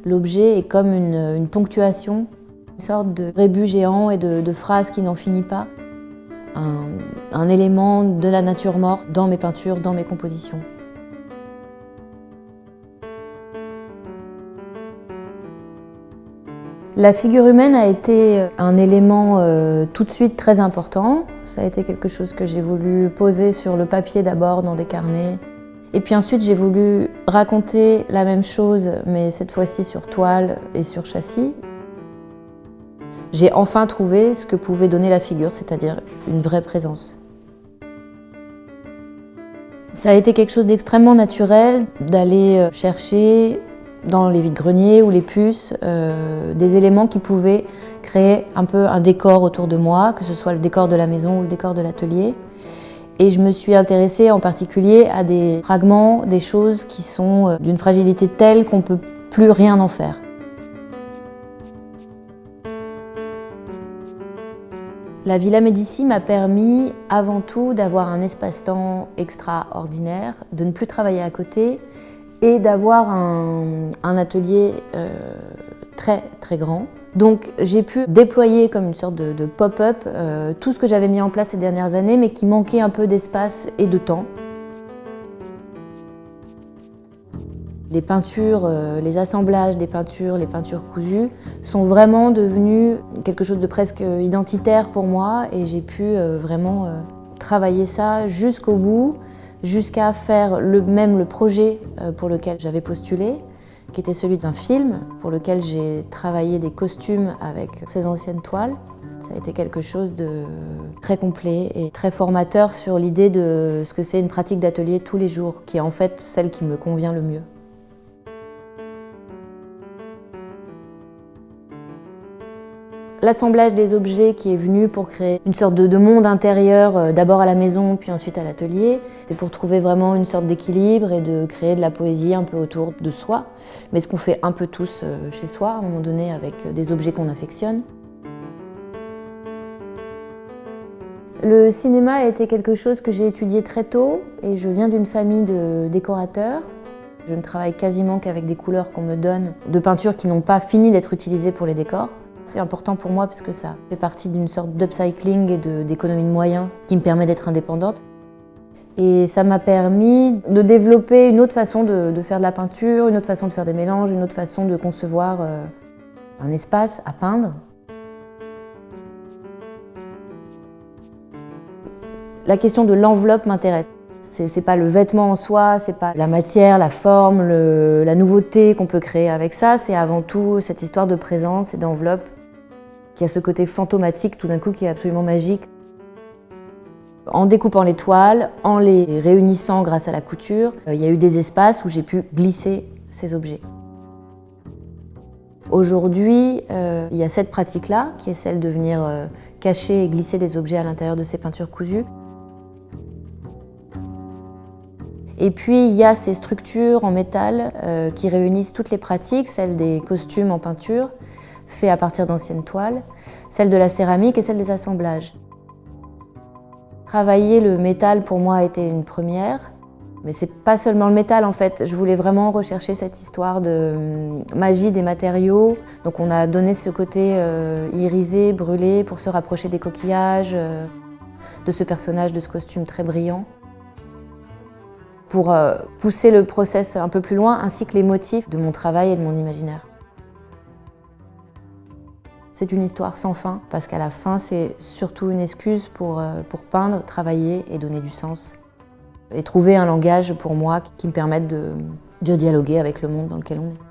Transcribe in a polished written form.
L'objet est comme une ponctuation, une sorte de rébus géant et de phrases qui n'en finit pas. Un élément de la nature morte dans mes peintures, dans mes compositions. La figure humaine a été un élément tout de suite très important. Ça a été quelque chose que j'ai voulu poser sur le papier d'abord dans des carnets. Et puis ensuite j'ai voulu raconter la même chose, mais cette fois-ci sur toile et sur châssis. J'ai enfin trouvé ce que pouvait donner la figure, c'est-à-dire une vraie présence. Ça a été quelque chose d'extrêmement naturel d'aller chercher dans les vides-greniers ou les puces des éléments qui pouvaient créer un peu un décor autour de moi, que ce soit le décor de la maison ou le décor de l'atelier. Et je me suis intéressée en particulier à des fragments, des choses qui sont d'une fragilité telle qu'on ne peut plus rien en faire. La Villa Médicis m'a permis avant tout d'avoir un espace-temps extraordinaire, de ne plus travailler à côté et d'avoir un atelier très très grand. Donc j'ai pu déployer comme une sorte de pop-up tout ce que j'avais mis en place ces dernières années mais qui manquait un peu d'espace et de temps. Les peintures, les assemblages des peintures, les peintures cousues sont vraiment devenus quelque chose de presque identitaire pour moi et j'ai pu vraiment travailler ça jusqu'au bout, jusqu'à faire le projet pour lequel j'avais postulé, qui était celui d'un film pour lequel j'ai travaillé des costumes avec ces anciennes toiles. Ça a été quelque chose de très complet et très formateur sur l'idée de ce que c'est une pratique d'atelier tous les jours, qui est en fait celle qui me convient le mieux. L'assemblage des objets qui est venu pour créer une sorte de monde intérieur, d'abord à la maison puis ensuite à l'atelier, c'est pour trouver vraiment une sorte d'équilibre et de créer de la poésie un peu autour de soi, mais ce qu'on fait un peu tous chez soi à un moment donné avec des objets qu'on affectionne. Le cinéma a été quelque chose que j'ai étudié très tôt et je viens d'une famille de décorateurs. Je ne travaille quasiment qu'avec des couleurs qu'on me donne, de peintures qui n'ont pas fini d'être utilisées pour les décors. C'est important pour moi parce que ça fait partie d'une sorte d'upcycling et d'économie de moyens qui me permet d'être indépendante. Et ça m'a permis de développer une autre façon de faire de la peinture, une autre façon de faire des mélanges, une autre façon de concevoir un espace à peindre. La question de l'enveloppe m'intéresse. C'est pas le vêtement en soi, c'est pas la matière, la forme, la nouveauté qu'on peut créer avec ça, c'est avant tout cette histoire de présence et d'enveloppe qui a ce côté fantomatique tout d'un coup qui est absolument magique. En découpant les toiles, en les réunissant grâce à la couture, il y a eu des espaces où j'ai pu glisser ces objets. Aujourd'hui, il y a cette pratique-là qui est celle de venir cacher et glisser des objets à l'intérieur de ces peintures cousues. Et puis il y a ces structures en métal qui réunissent toutes les pratiques, celle des costumes en peinture, faits à partir d'anciennes toiles, celle de la céramique et celle des assemblages. Travailler le métal pour moi a été une première, mais c'est pas seulement le métal en fait. Je voulais vraiment rechercher cette histoire de magie des matériaux. Donc on a donné ce côté irisé, brûlé pour se rapprocher des coquillages, de ce personnage, de ce costume très brillant, pour pousser le process un peu plus loin, ainsi que les motifs de mon travail et de mon imaginaire. C'est une histoire sans fin, parce qu'à la fin, c'est surtout une excuse pour peindre, travailler et donner du sens. Et trouver un langage pour moi qui me permette de dialoguer avec le monde dans lequel on est.